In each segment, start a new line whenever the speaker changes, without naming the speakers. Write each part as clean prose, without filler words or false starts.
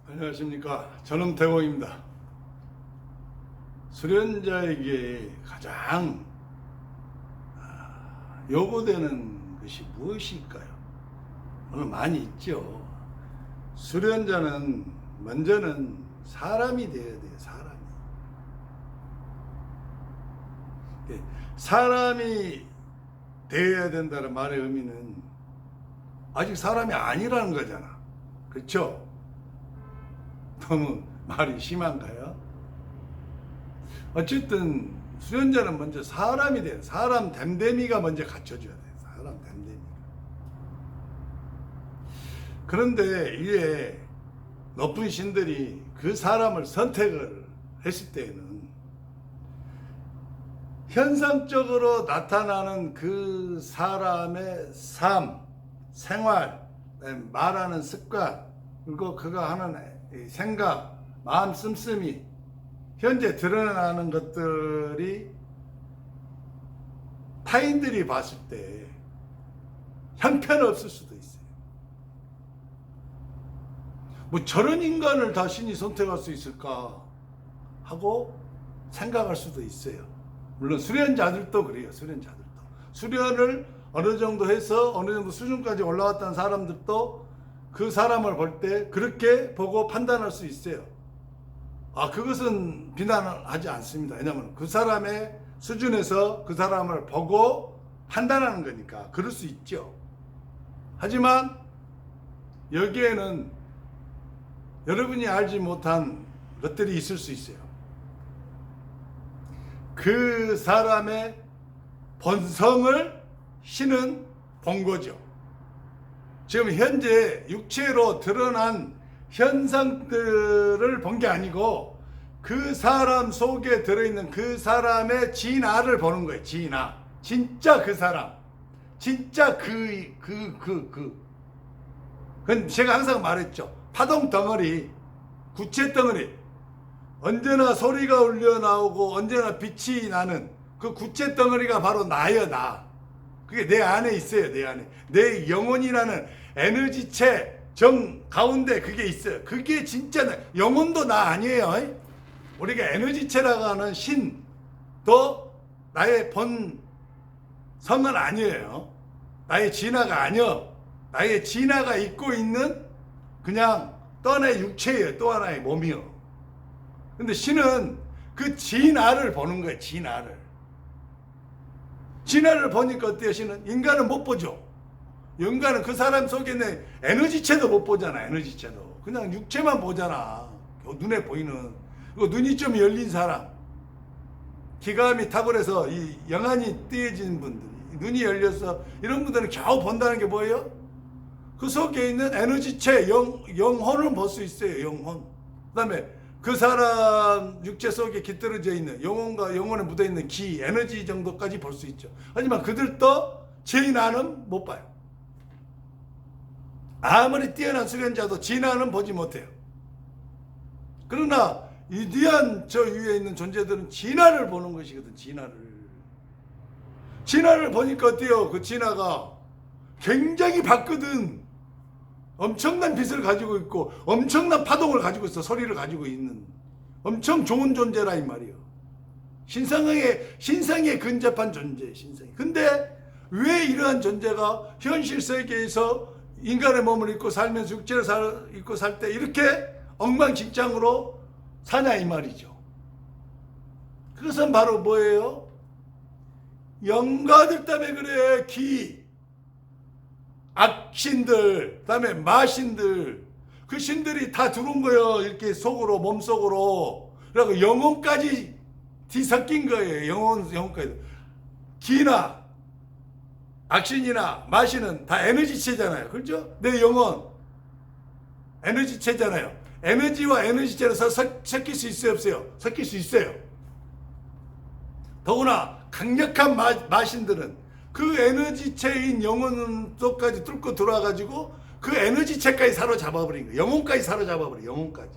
안녕하십니까. 저는 대공입니다. 수련자에게 가장 요구되는 것이 무엇일까요? 오늘 많이 있죠. 수련자는 먼저는 사람이 되어야 돼요. 사람이 되어야 된다는 말의 의미는 아직 사람이 아니라는 거잖아. 그렇죠? 너무 말이 심한가요? 어쨌든 수련자는 먼저 사람이 돼요. 사람 됨됨이가 먼저 갖춰줘야 돼요. 사람 됨됨이가. 그런데 이게 높은 신들이 그 사람을 선택을 했을 때에는 현상적으로 나타나는 그 사람의 삶, 생활, 말하는 습관, 그리고 그가 하는 생각, 마음 씀씀이 현재 드러나는 것들이 타인들이 봤을 때 형편없을 수도 있어요. 뭐 저런 인간을 다 신이 선택할 수 있을까 하고 생각할 수도 있어요. 물론 수련자들도 그래요. 수련을 어느 정도 해서 어느 정도 수준까지 올라왔다는 사람들도 그 사람을 볼 때 그렇게 보고 판단할 수 있어요. 그것은 비난하지 않습니다. 왜냐하면 그 사람의 수준에서 그 사람을 보고 판단하는 거니까 그럴 수 있죠. 하지만 여기에는 여러분이 알지 못한 것들이 있을 수 있어요. 그 사람의 본성을 신은 본 거죠. 지금 현재 육체로 드러난 현상들을 본 게 아니고 그 사람 속에 들어있는 그 사람의 진화를 보는 거예요. 진화. 진짜 그 사람. 진짜 그건 제가 항상 말했죠. 파동 덩어리, 구체 덩어리. 언제나 소리가 울려 나오고 언제나 빛이 나는 그 구체 덩어리가 바로 나예요. 나. 그게 내 안에 있어요. 내 안에. 내 영혼이라는 에너지체 정 가운데 그게 있어요. 그게 진짜 영혼도 나 아니에요. 우리가 에너지체라고 하는 신도 나의 본성은 아니에요. 나의 진화가 아니요. 나의 진화가 있고 있는 그냥 또 하나의 육체예요. 또 하나의 몸이요. 근데 신은 그 진화를 보는 거예요. 진화를 보니까 어때요? 신은 인간은 못 보죠. 인간은 그 사람 속에 있는 에너지체도 못 보잖아. 에너지체도 그냥 육체만 보잖아. 눈에 보이는. 그리고 눈이 좀 열린 사람, 기감이 탁월해서 이 영안이 띄어진 분들, 눈이 열려서 이런 분들은 겨우 본다는 게 뭐예요? 그 속에 있는 에너지체, 영혼을 볼 수 있어요. 영혼. 그다음에 그 사람 육체 속에 깃들어져 있는 영혼과 영혼에 묻어있는 기, 에너지 정도까지 볼 수 있죠. 하지만 그들도 진화는 못 봐요. 아무리 뛰어난 수련자도 진화는 보지 못해요. 그러나 위대한 저 위에 있는 존재들은 진화를 보는 것이거든. 진화를 보니까 어때요? 그 진화가 굉장히 밝거든. 엄청난 빛을 가지고 있고 엄청난 파동을 가지고 있어. 소리를 가지고 있는 엄청 좋은 존재라 이 말이에요. 신성에 근접한 존재. 근데 왜 이러한 존재가 현실 세계에서 인간의 몸을 입고 살면서 육체를 입고 살 때 이렇게 엉망진창으로 사냐 이 말이죠. 그것은 바로 뭐예요? 영가들 때문에 그래. 악신들, 그다음에 마신들, 그 신들이 다 들어온 거예요. 이렇게 속으로, 몸속으로. 그리고 영혼까지 뒤섞인 거예요. 영혼까지. 기나 악신이나 마신은 다 에너지체잖아요. 그렇죠? 내 영혼 에너지체잖아요. 에너지와 에너지체를 섞일 수 있어요, 없어요? 섞일 수 있어요. 더구나 강력한 마신들은 그 에너지체인 영혼 속까지 뚫고 들어와가지고 그 에너지체까지 사로잡아버린 거예요. 영혼까지 사로잡아버려요. 영혼까지.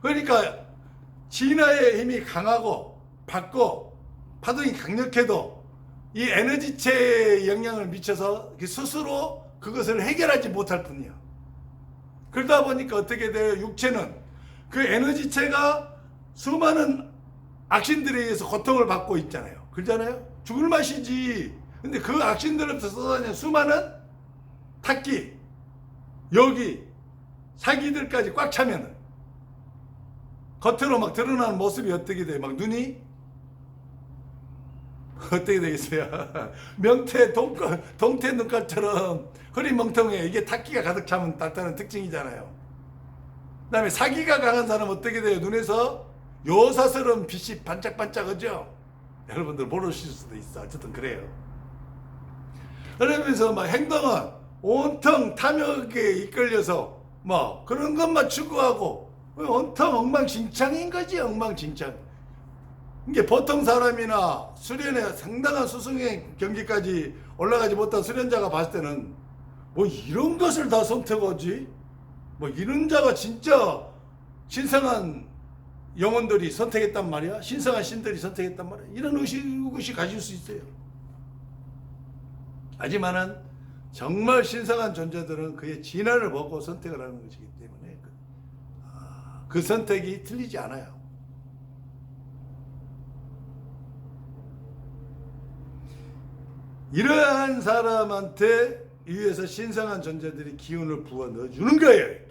그러니까 진화의 힘이 강하고 밝고 파동이 강력해도 이 에너지체에 영향을 미쳐서 스스로 그것을 해결하지 못할 뿐이야. 그러다 보니까 어떻게 돼요? 육체는 그 에너지체가 수많은 악신들에 의해서 고통을 받고 있잖아요. 그러잖아요. 죽을 맛이지. 근데 그 악신들로부터 쏟아내는 수많은 탁기, 여기 사기들까지 꽉 차면은 겉으로 막 드러나는 모습이 어떻게 돼요? 막 눈이 어떻게 되겠어요? 명태 동태 눈깔처럼 흐리멍텅해. 이게 탁기가 가득 차면 나타나는 특징이잖아요. 그 다음에 사기가 강한 사람은 어떻게 돼요? 눈에서 요사스러운 빛이 반짝반짝하죠? 여러분들 모르실 수도 있어. 어쨌든 그래요. 그러면서 막 행동은 온통 탐욕에 이끌려서 뭐 그런 것만 추구하고 온통 엉망진창인 거지. 엉망진창. 이게 보통 사람이나 수련에 상당한 수승의 경지까지 올라가지 못한 수련자가 봤을 때는 뭐 이런 것을 다 선택하지? 뭐 이런 자가 진짜 신성한 영혼들이 선택했단 말이야? 신성한 신들이 선택했단 말이야? 이런 의식이 가질 수 있어요. 하지만은 정말 신성한 존재들은 그의 진화를 보고 선택을 하는 것이기 때문에 그 선택이 틀리지 않아요. 이러한 사람한테 위에서 신성한 존재들이 기운을 부어 넣어주는 거예요.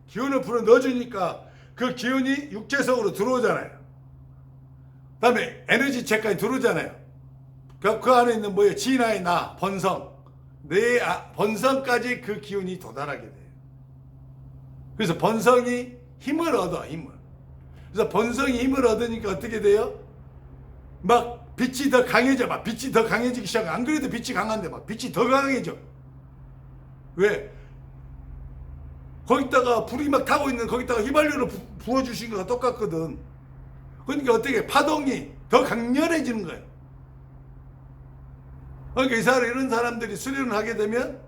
기운을 부어 넣어주니까 그 기운이 육체속으로 들어오잖아요. 그 다음에 에너지체까지 들어오잖아요. 그 안에 있는 뭐예요? 진화의 나, 번성. 내 번성까지 그 기운이 도달하게 돼요. 그래서 번성이 힘을 얻어, 힘을. 그래서 번성이 힘을 얻으니까 어떻게 돼요? 막 빛이 더 강해져. 막 빛이 더 강해지기 시작해. 안 그래도 빛이 강한데 막 빛이 더 강해져. 왜? 거기다가 불이 막 타고 있는 거기다가 휘발유를 부어주신 거가 똑같거든. 그러니까 어떻게 파동이 더 강렬해지는 거예요. 그러니까 이런 사람들이 수련을 하게 되면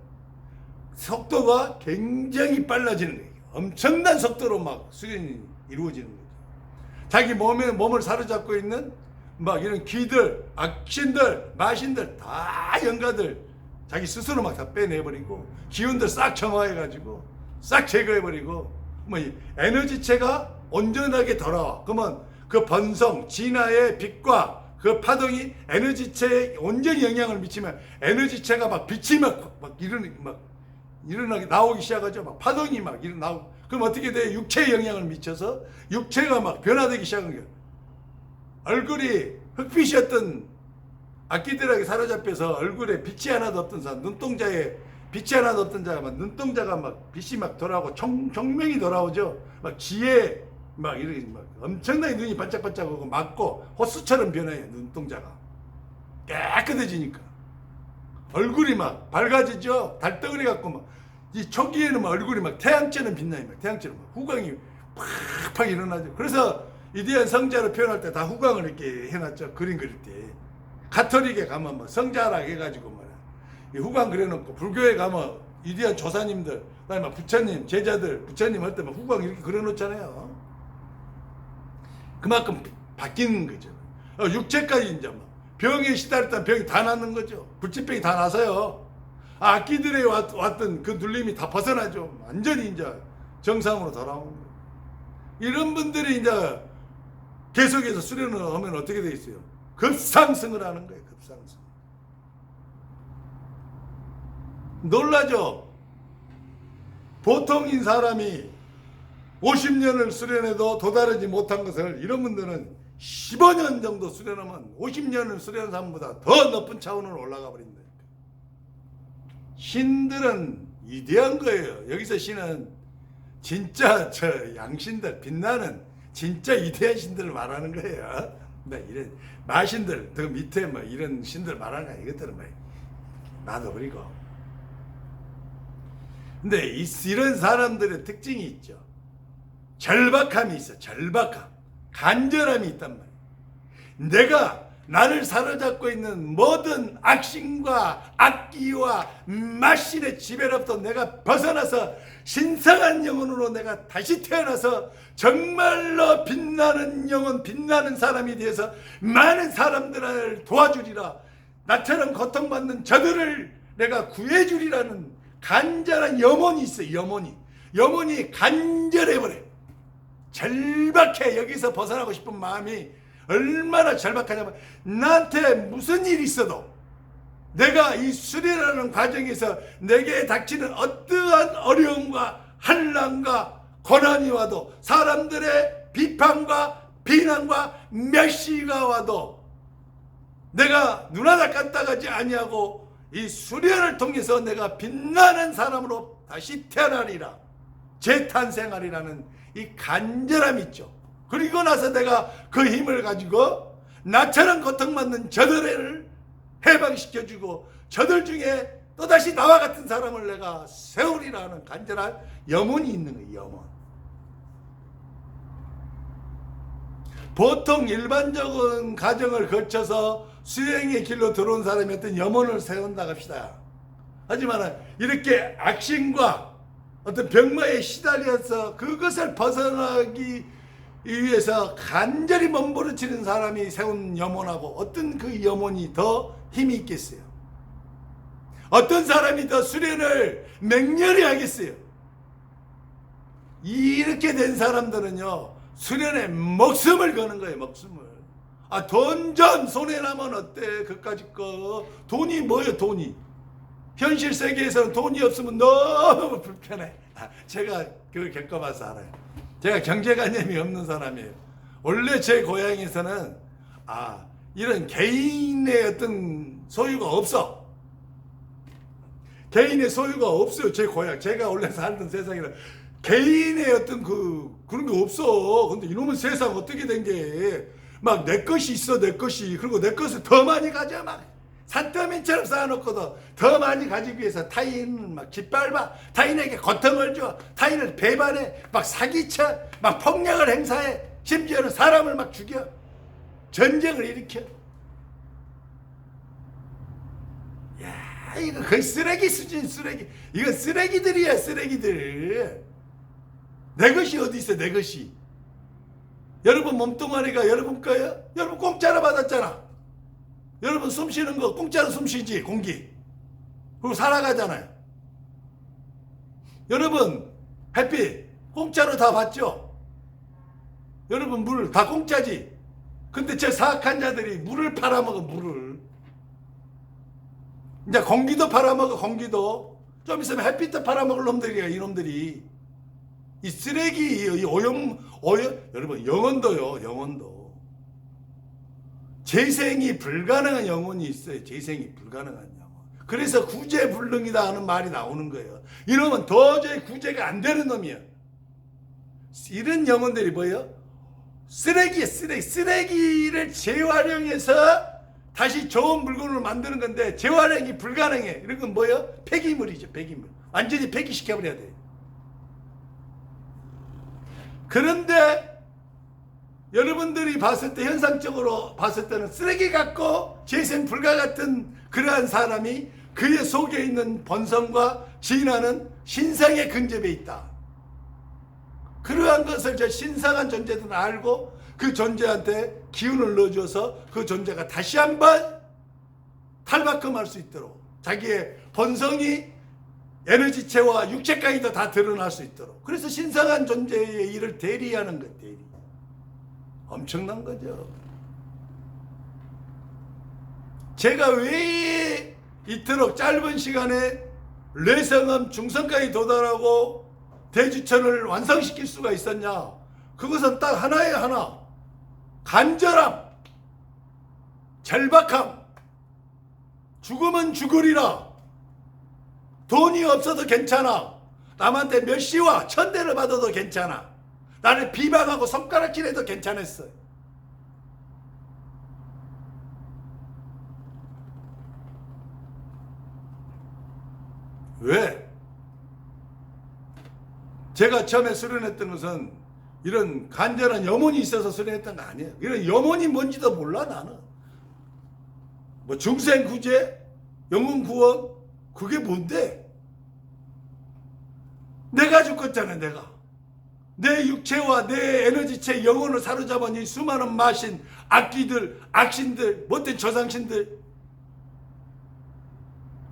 속도가 굉장히 빨라지는 거예요. 엄청난 속도로 막 수련이 이루어지는 거죠. 자기 몸을 사로잡고 있는 막 이런 귀들, 악신들, 마신들, 다 영가들 자기 스스로 막 다 빼내버리고 기운들 싹 정화해가지고 싹 제거해버리고 뭐 에너지체가 온전하게 돌아와. 그러면 그 번성, 진화의 빛과 그 파동이 에너지체에 온전히 영향을 미치면 에너지체가 막 빛이 막 일어나게 나오기 시작하죠. 막 파동이 막 나오고. 그럼 어떻게 돼? 육체에 영향을 미쳐서 육체가 막 변화되기 시작한 거예요. 얼굴이 흑빛이었던 악기들에게 사로잡혀서 얼굴에 빛이 하나도 없던 사람, 눈동자에 빛이 하나도 없던 자가 막 눈동자가 막 빛이 막 돌아오고 총명이 돌아오죠. 막 지혜 막 이렇게 막 엄청나게 눈이 반짝반짝하고 맑고 호수처럼 변해요. 눈동자가 깨끗해지니까 얼굴이 막 밝아지죠. 달덩어리 같고 막 이 초기에는 막 얼굴이 막 태양처럼 빛나요. 막 태양처럼 막 후광이 팍팍 일어나죠. 그래서 위대한 성자로 표현할 때 다 후광을 이렇게 해놨죠. 그림 그릴 때 가톨릭에 가면 뭐 성자라 해가지고 말이야 이 후광 그려놓고 불교에 가면 위대한 조사님들 그다음에 막 부처님 제자들 부처님 할 때 막 후광 이렇게 그려놓잖아요. 그만큼 바뀌는 거죠. 육체까지 이제 막 병에 시달렸던 병이 다 낫는 거죠. 불치병이 다 나서요. 악기들에 왔던 그 눌림이 다 벗어나죠. 완전히 이제 정상으로 돌아오는 거예요. 이런 분들이 이제 계속해서 수련을 하면 어떻게 돼 있어요? 급상승을 하는 거예요. 급상승. 놀라죠? 보통인 사람이 50년을 수련해도 도달하지 못한 것을 이런 분들은 15년 정도 수련하면 50년을 수련한 사람보다 더 높은 차원으로 올라가 버린다. 신들은 위대한 거예요. 여기서 신은 진짜 저 양신들 빛나는 진짜 위대한 신들을 말하는 거예요. 이런 마신들 그 밑에 뭐 이런 신들 말하는 거야. 이것들은 뭐 놔둬버리고. 근데 이런 사람들의 특징이 있죠. 절박함이 있어. 절박함. 간절함이 있단 말이야. 내가 나를 사로잡고 있는 모든 악신과 악기와 마신의 지배로부터 내가 벗어나서 신성한 영혼으로 내가 다시 태어나서 정말로 빛나는 영혼, 빛나는 사람이 되어서 많은 사람들을 도와주리라. 나처럼 고통받는 저들을 내가 구해주리라는 간절한 염원이 있어요. 염원이. 영혼이 간절해버려. 절박해. 여기서 벗어나고 싶은 마음이 얼마나 절박하냐면, 나한테 무슨 일이 있어도 내가 이 수련하는 과정에서 내게 닥치는 어떠한 어려움과 한란과 고난이 와도, 사람들의 비판과 비난과 멸시가 와도 내가 눈하나 깜빡하지 아니하고 이 수련을 통해서 내가 빛나는 사람으로 다시 태어나리라, 재탄생하리라는 이 간절함이 있죠. 그리고 나서 내가 그 힘을 가지고 나처럼 고통받는 저들을 해방시켜주고, 저들 중에 또다시 나와 같은 사람을 내가 세우리라는 간절한 염원이 있는 거예요. 염원. 보통 일반적인 과정을 거쳐서 수행의 길로 들어온 사람이 어떤 염원을 세운다 합시다. 하지만 이렇게 악심과 어떤 병마에 시달려서 그것을 벗어나기 위해서 간절히 몸부림치는 사람이 세운 염원하고, 어떤 그 염원이 더 힘이 있겠어요? 어떤 사람이 더 수련을 맹렬히 하겠어요? 이렇게 된 사람들은요, 수련에 목숨을 거는 거예요. 목숨을. 돈 좀 손해나면 어때? 그까짓 거. 돈이 뭐예요? 돈이. 현실 세계에서는 돈이 없으면 너무 불편해. 제가 그걸 겪어봐서 알아요. 제가 경제관념이 없는 사람이에요. 원래 제 고향에서는 이런 개인의 어떤 소유가 없어. 개인의 소유가 없어요. 제 고향. 제가 원래 살던 세상에는 개인의 어떤 그런 게 없어. 근데 이놈은 세상 어떻게 된 게, 막 내 것이 있어, 내 것이. 그리고 내 것을 더 많이 가져. 막 산더미처럼 쌓아놓고도 더 많이 가지기 위해서 타인을 막 짓밟아. 타인에게 고통을 줘. 타인을 배반해. 막 사기쳐. 막 폭력을 행사해. 심지어는 사람을 막 죽여. 전쟁을 일으켜. 야, 이거 거의 쓰레기 수준, 쓰레기. 이거 쓰레기들이야, 쓰레기들. 내 것이 어디 있어, 내 것이. 여러분 몸뚱아리가 여러분 거예요? 여러분 공짜로 받았잖아. 여러분 숨 쉬는 거 공짜로 숨 쉬지, 공기. 그리고 살아가잖아요. 여러분 햇빛 공짜로 다 받죠? 여러분 물 다 공짜지? 근데 저 사악한 자들이 물을 팔아먹어, 물을. 이제 공기도 팔아먹어, 공기도. 좀 있으면 햇빛도 팔아먹을 놈들이야, 이놈들이. 이 쓰레기, 이 오염, 여러분, 영혼도요, 영혼도. 재생이 불가능한 영혼이 있어요. 재생이 불가능한 영혼. 그래서 구제불능이다 하는 말이 나오는 거예요. 이놈은 도저히 구제가 안 되는 놈이야. 이런 영혼들이 뭐예요? 쓰레기야, 쓰레기. 쓰레기를 재활용해서 다시 좋은 물건을 만드는 건데, 재활용이 불가능해. 이런 건 뭐예요? 폐기물이죠, 폐기물. 완전히 폐기시켜버려야 돼요. 그런데 여러분들이 봤을 때, 현상적으로 봤을 때는 쓰레기 같고 재생 불가 같은 그러한 사람이 그의 속에 있는 본성과 진화는 신상에 근접해 있다. 그러한 것을 저 신성한 존재들은 알고 그 존재한테 기운을 넣어줘서 그 존재가 다시 한번 탈바꿈할 수 있도록, 자기의 본성이 에너지체와 육체까지도 다 드러날 수 있도록. 그래서 신성한 존재의 일을 대리하는 것, 대리. 엄청난 거죠. 제가 왜 이토록 짧은 시간에 뇌성암 중성까지 도달하고 대주천을 완성시킬 수가 있었냐? 그것은 딱 하나예요, 하나. 간절함, 절박함, 죽으면 죽으리라. 돈이 없어도 괜찮아. 남한테 멸시와 천대를 받아도 괜찮아. 나를 비방하고 손가락질해도 괜찮았어. 왜? 제가 처음에 수련했던 것은 이런 간절한 염원이 있어서 수련했던 거 아니에요. 이런 염원이 뭔지도 몰라, 나는. 뭐 중생구제, 영혼구원, 그게 뭔데? 내가 죽었잖아, 내가. 내 육체와 내 에너지체, 영혼을 사로잡은 이 수많은 마신, 악귀들, 악신들, 못된 조상신들,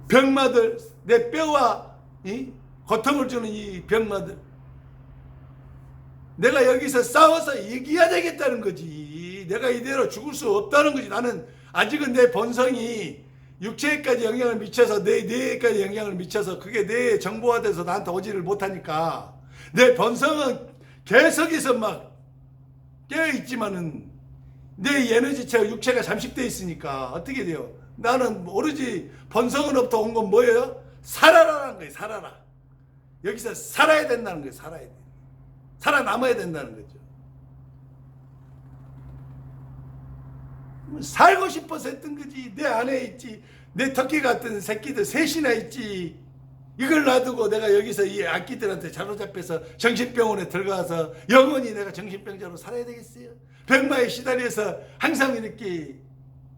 병마들, 내 뼈와 고통을 주는 이 병마들, 내가 여기서 싸워서 이겨야 되겠다는 거지. 내가 이대로 죽을 수 없다는 거지. 나는 아직은 내 본성이 육체에까지 영향을 미쳐서 내 뇌에까지 영향을 미쳐서 그게 뇌에 정보화돼서 나한테 오지를 못하니까 내 본성은 계속해서 막 깨어있지만은 내 에너지체가 육체가 잠식되어 있으니까 어떻게 돼요? 나는 오로지 본성으로부터 온 건 뭐예요? 살아라라는 거예요. 살아라. 여기서 살아야 된다는 거예요. 살아야 돼. 살아남아야 된다는 거죠. 살고 싶어서 했던 거지. 내 안에 있지. 내 토끼 같은 새끼들 셋이나 있지. 이걸 놔두고 내가 여기서 이 악기들한테 사로잡혀서 정신병원에 들어가서 영원히 내가 정신병자로 살아야 되겠어요? 병마에 시달려서 항상 이렇게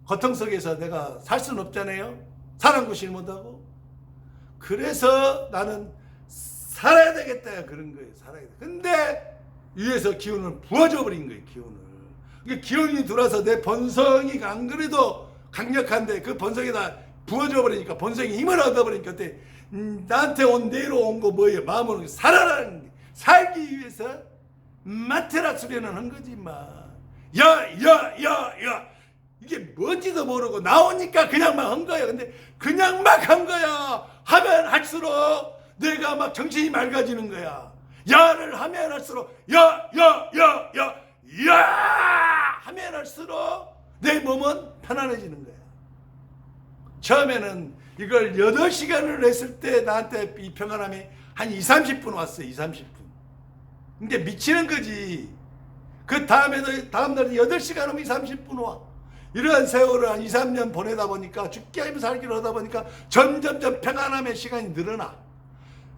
고통 속에서 내가 살 수는 없잖아요. 사랑구실 못하고. 그래서 나는 살아야 되겠다 그런 거예요. 살아야 돼. 근데 위에서 기운을 부어줘 버린 거예요. 기운을. 그러니까 기운이 들어와서 내 본성이 안 그래도 강력한데 그 본성에다 부어줘 버리니까 본성이 힘을 얻어버리니까 그때 나한테 내로 온 거 뭐예요? 마음으로 살아라는 게. 살기 위해서 마테라 수련을 한 거지 막. 야 이게 뭔지도 모르고 나오니까 그냥 막 한 거야. 근데 그냥 막 한 거야. 하면 할수록 내가 막 정신이 맑아지는 거야. 야를 하면 할수록 야 하면 할수록 내 몸은 편안해지는 거야. 처음에는 이걸 8시간을 했을 때 나한테 이 평안함이 한 20-30분 왔어요. 20-30분. 근데 미치는 거지. 그 다음에도 다음날 8시간 오면 20-30분 와. 이러한 세월을 한 2-3년 보내다 보니까 죽기 아니면 살기를 하다 보니까 점점점 평안함의 시간이 늘어나.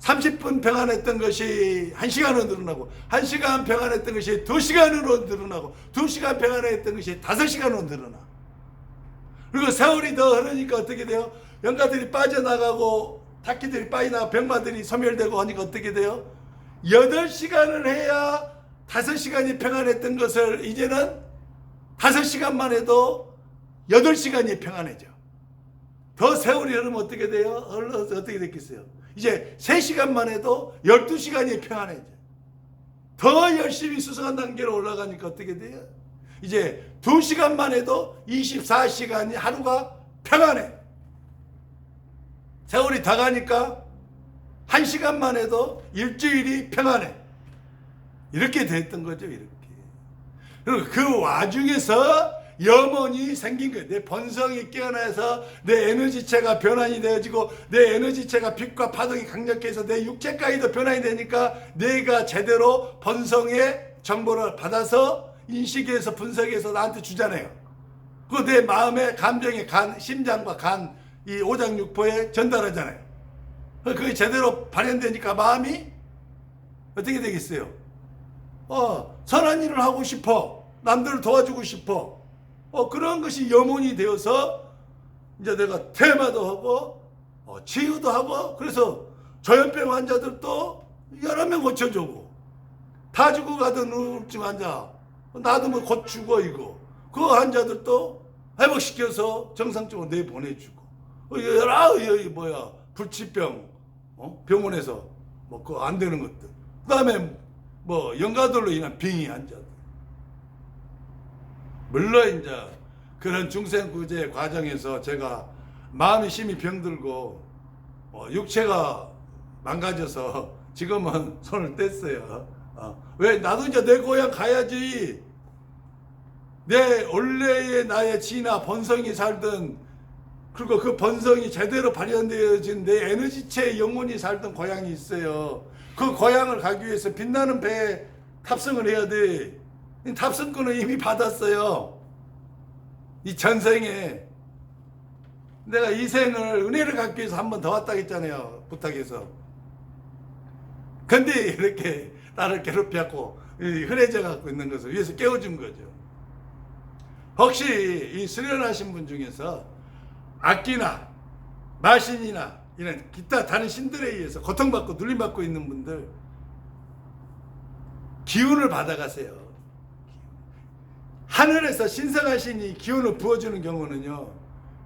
30분 평안했던 것이 1시간으로 늘어나고 1시간 평안했던 것이 2시간으로 늘어나고 2시간 평안했던 것이 5시간으로 늘어나. 그리고 세월이 더 흐르니까 어떻게 돼요? 영가들이 빠져나가고 타키들이 빠져나가고 병마들이 소멸되고 하니까 어떻게 돼요? 8시간을 해야 5시간이 평안했던 것을 이제는 5시간만 해도 8시간이 평안해져. 더 세월이 흐르면 어떻게 돼요? 어떻게 됐겠어요? 이제 3시간만 해도 12시간이 평안해져. 더 열심히 수성한 단계로 올라가니까 어떻게 돼요? 이제 2시간만 해도 24시간이 하루가 평안해. 세월이 다 가니까 1시간만 해도 일주일이 평안해. 이렇게 됐던 거죠. 이렇게. 그리고 그 와중에서 염원이 생긴 거예요. 내 본성이 깨어나서 내 에너지체가 변환이 되어지고 내 에너지체가 빛과 파동이 강력해서 내 육체까지도 변환이 되니까 내가 제대로 본성의 정보를 받아서 인식해서 분석해서 나한테 주잖아요. 그 내 마음의 감정의 심장과 이 오장육포에 전달하잖아요. 그게 제대로 발현되니까 마음이 어떻게 되겠어요? 선한 일을 하고 싶어. 남들을 도와주고 싶어. 그런 것이 염원이 되어서 이제 내가 테마도 하고 치유도 하고 그래서 조현병 환자들도 여러 명 고쳐주고 다 죽어가던 우울증 환자 나도 뭐 곧 죽어 이거 그 환자들도 회복시켜서 정상적으로 내보내주고 여러 불치병 병원에서 뭐 그거 안 되는 것들 그 다음에 뭐 영가들로 인한 빙의 환자들 물론 이제 그런 중생구제 과정에서 제가 마음이 심히 병들고 육체가 망가져서 지금은 손을 뗐어요. 왜 나도 이제 내 고향 가야지. 내 원래의 나의 지나 본성이 살던 그리고 그 본성이 제대로 발현되어진 내 에너지체 영혼이 살던 고향이 있어요. 그 고향을 가기 위해서 빛나는 배에 탑승을 해야 돼. 탑승권을 이미 받았어요. 이 전생에 내가 이 생을 은혜를 갖기 위해서 한 번 더 왔다 했잖아요. 부탁해서. 근데 이렇게 나를 괴롭혀갖고 흔해져 갖고 있는 것을 위해서 깨워준 거죠. 혹시 이 수련하신 분 중에서 악기나 마신이나 이런 기타 다른 신들에 의해서 고통받고 눌림받고 있는 분들 기운을 받아가세요. 하늘에서 신성하신이 기운을 부어주는 경우는요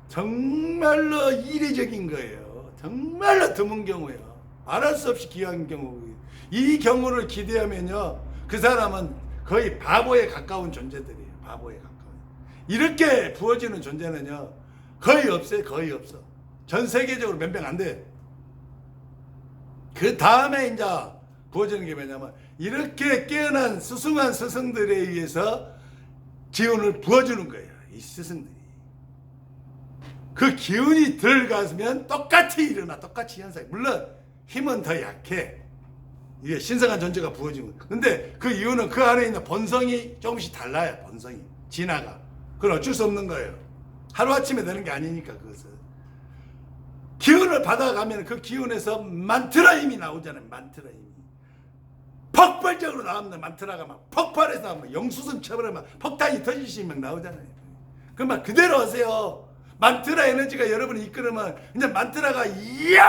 정말로 이례적인 거예요. 정말로 드문 경우예요. 말할 수 없이 귀한 경우예요. 이 경우를 기대하면요 그 사람은 거의 바보에 가까운 존재들이에요. 바보에 가까운. 이렇게 부어지는 존재는요 거의 없어요. 거의 없어. 전 세계적으로 몇 명 안 돼. 그 다음에 이제 부어지는 게 뭐냐면 이렇게 깨어난 수승한 스승들에 의해서 기운을 부어주는 거예요. 이 스승들이. 그 기운이 들어가면 똑같이 일어나. 똑같이 현상이. 물론 힘은 더 약해. 이게 신성한 존재가 부어지는 거예요. 근데 그 이유는 그 안에 있는 본성이 조금씩 달라요. 본성이. 진화가. 그건 어쩔 수 없는 거예요. 하루아침에 되는 게 아니니까 그것은. 기운을 받아가면 그 기운에서 만트라 힘이 나오잖아요. 만트라 힘이. 폭발적으로 나오면 만트라가 막 폭발해서 막 영수선 쳐버려 막 폭탄이 터지시 막 나오잖아요. 그만 그대로 하세요. 만트라 에너지가 여러분을 이끌으면 그냥 만트라가 이야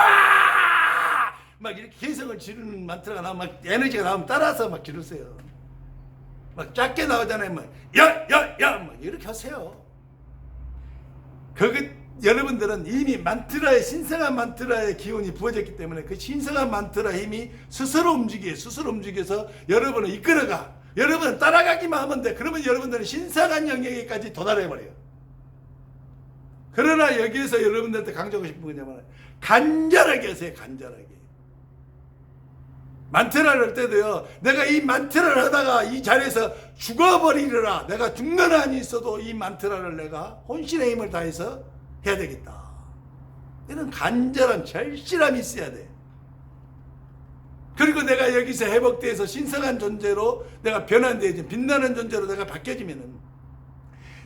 막 이렇게 개성을 지르는 만트라가 나오면 막 에너지가 나오면 따라서 막 지르세요. 막 작게 나오잖아요. 막 야야야 막 이렇게 하세요. 여러분들은 이미 만트라의 신성한 만트라의 기운이 부어졌기 때문에 그 신성한 만트라 힘이 스스로 움직여서 여러분을 이끌어가. 여러분은 따라가기만 하면 돼. 그러면 여러분들은 신성한 영역에까지 도달해버려요. 그러나 여기에서 여러분들한테 강조하고 싶은 거냐면 간절하게 하세요. 간절하게. 만트라를 할 때도요. 내가 이 만트라를 하다가 이 자리에서 죽어버리리라. 내가 죽는 한이 있어도 이 만트라를 내가 혼신의 힘을 다해서 해야 되겠다. 이런 간절한 절실함이 있어야 돼. 그리고 내가 여기서 회복돼서 신성한 존재로 내가 변환되어진 빛나는 존재로 내가 바뀌어지면은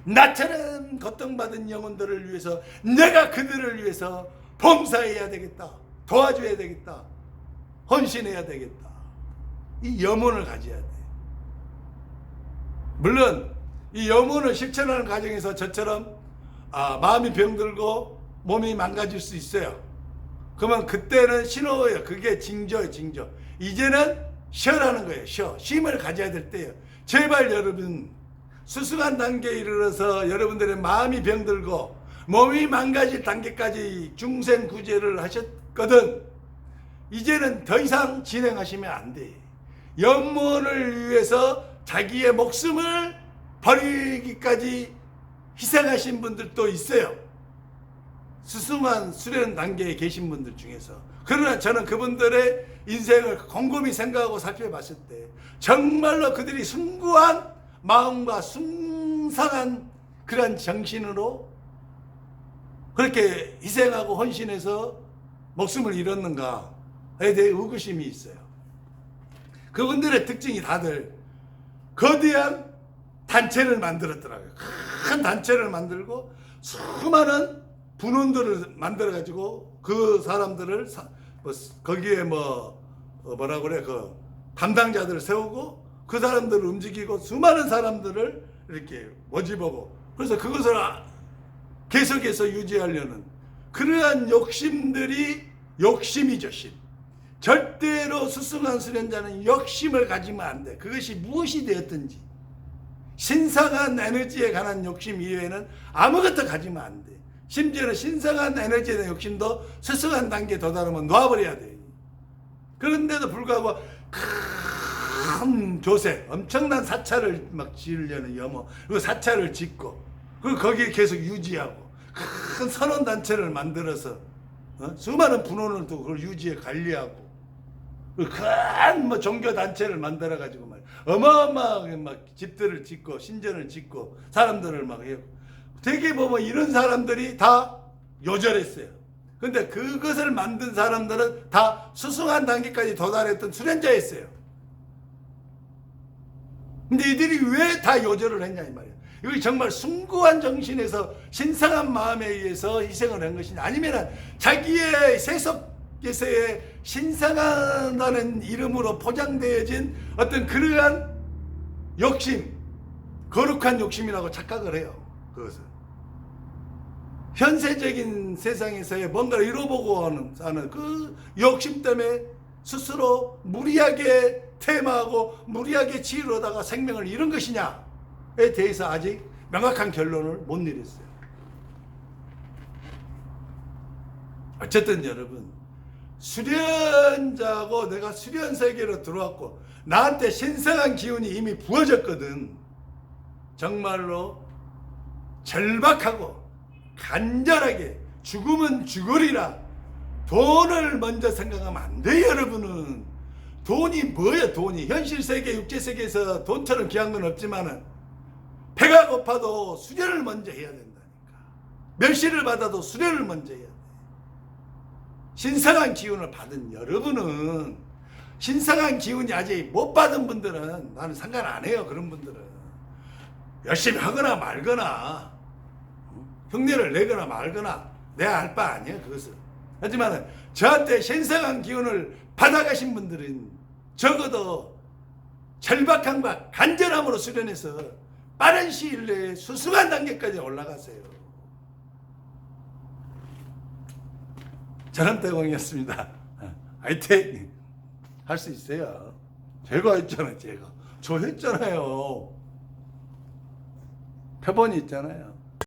나처럼 고통받은 영혼들을 위해서 내가 그들을 위해서 봉사해야 되겠다. 도와줘야 되겠다. 헌신해야 되겠다. 이 염원을 가져야 돼. 물론 이 염원을 실천하는 과정에서 저처럼 마음이 병들고 몸이 망가질 수 있어요. 그러면 그때는 신호예요. 그게 징조예요. 징조. 이제는 쉬어라는 거예요. 쉼을 가져야 될 때예요. 제발 여러분 수승한 단계에 이르러서 여러분들의 마음이 병들고 몸이 망가질 단계까지 중생구제를 하셨거든. 이제는 더 이상 진행하시면 안 돼. 염원을 위해서 자기의 목숨을 버리기까지 희생하신 분들도 있어요. 수승한 수련 단계에 계신 분들 중에서. 그러나 저는 그분들의 인생을 곰곰이 생각하고 살펴봤을 때 정말로 그들이 숭고한 마음과 숭상한 그런 정신으로 그렇게 희생하고 헌신해서 목숨을 잃었는가에 대해 의구심이 있어요. 그분들의 특징이 다들 거대한 단체를 만들었더라고요. 큰 단체를 만들고 수많은 분원들을 만들어가지고 그 사람들을 거기에 뭐라고 그래 그 담당자들을 세우고 그 사람들을 움직이고 수많은 사람들을 이렇게 모집하고 그래서 그것을 계속해서 유지하려는 그러한 욕심들이 욕심이죠. 심. 절대로 수승한 수련자는 욕심을 가지면 안 돼. 그것이 무엇이 되었든지 신성한 에너지에 관한 욕심 이외에는 아무것도 가지면 안 돼. 심지어는 신성한 에너지에 대한 욕심도 스승한 단계에 도달하면 놔버려야 돼. 그런데도 불구하고 큰 교세, 엄청난 사찰을 막 지으려는 염원, 그 사찰을 짓고, 그리고 거기에 계속 유지하고, 큰 선원단체를 만들어서, 수많은 분원을 두고 그걸 유지해 관리하고, 큰 종교단체를 만들어가지고 막 어마어마하게 막 집들을 짓고, 신전을 짓고, 사람들을 막 해요. 되게 보면 이런 사람들이 다 요절했어요. 근데 그것을 만든 사람들은 다 수승한 단계까지 도달했던 수련자였어요. 근데 이들이 왜 다 요절을 했냐 이 말이에요. 여기 정말 숭고한 정신에서 신성한 마음에 의해서 희생을 한 것이냐 아니면 자기의 세속에서의 신성하다는 이름으로 포장되어진 어떤 그러한 욕심, 거룩한 욕심이라고 착각을 해요. 그것을. 현세적인 세상에서의 뭔가를 이뤄보고 하는 그 욕심 때문에 스스로 무리하게 퇴마하고 무리하게 치유하다가 생명을 잃은 것이냐에 대해서 아직 명확한 결론을 못 내렸어요. 어쨌든 여러분 수련자고 내가 수련 세계로 들어왔고 나한테 신성한 기운이 이미 부어졌거든. 정말로 절박하고 간절하게 죽으면 죽으리라. 돈을 먼저 생각하면 안 돼요, 여러분은. 돈이 뭐야, 돈이. 현실 세계, 육체 세계에서 돈처럼 귀한 건 없지만은 배가 고파도 수련을 먼저 해야 된다니까. 멸시를 받아도 수련을 먼저 해야 돼. 신성한 기운을 받은 여러분은, 신성한 기운이 아직 못 받은 분들은 나는 상관 안 해요. 그런 분들은 열심히 하거나 말거나 흉내를 내거나 말거나 내가 알 바 아니야, 그것은. 하지만 저한테 신성한 기운을 받아가신 분들은 적어도 절박함과 간절함으로 수련해서 빠른 시일 내에 수승한 단계까지 올라가세요. 전함대공이었습니다. 화이팅! 할 수 있어요. 제가 했잖아요, 제가. 저 했잖아요. 표본이 있잖아요.